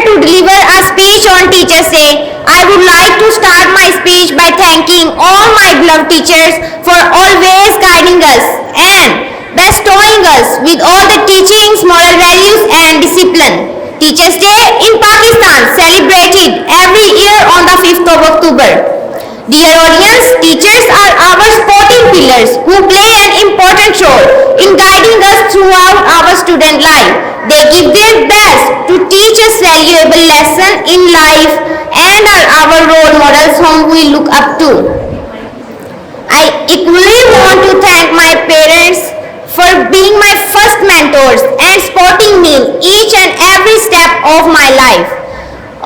to deliver a speech on Teachers' Day, I would like to start my speech by thanking all my beloved teachers for always guiding us and bestowing us with all the teachings, moral values and discipline. Teachers' Day in Pakistan celebrated every year on the 5th of October. Dear audience, teachers are our supporting pillars who play an important role in guiding us throughout our student life. They give their best to teach us valuable lessons in life and are our role models whom we look up to. I equally want to thank my parents for being my first mentors and supporting me each and every step of my life.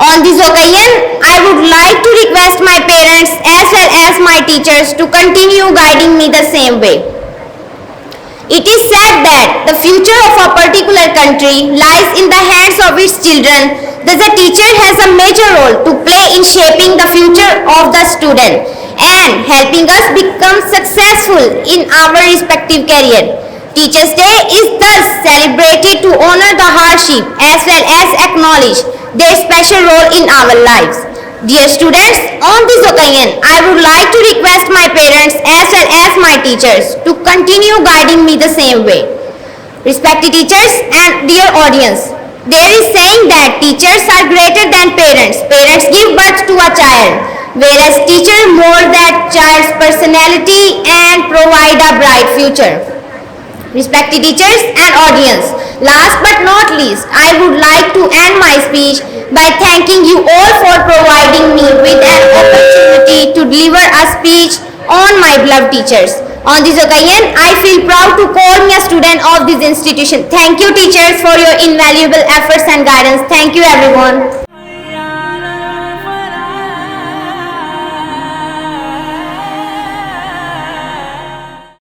On this occasion, I would like to request my parents as well as my teachers to continue guiding me the same way. It is said that the future of a particular country lies in the hands of its children. Thus, a teacher has a major role to play in shaping the future of the student and helping us become successful in our respective career. Teachers' Day is thus celebrated to honor the hardship as well as acknowledge their special role in our lives. Dear students, on this occasion, I would like to request my parents as well as my teachers to continue guiding me the same way. Respected teachers and dear audience, there is saying that teachers are greater than parents. Parents give birth to a child, whereas teachers mold that child's personality and provide a bright future. Respected teachers and audience, last but not least, I would like to end my speech by thanking you all for providing me with an opportunity to deliver a speech on my beloved teachers. On this occasion, I feel proud to call me a student of this institution. Thank you teachers for your invaluable efforts and guidance. Thank you everyone.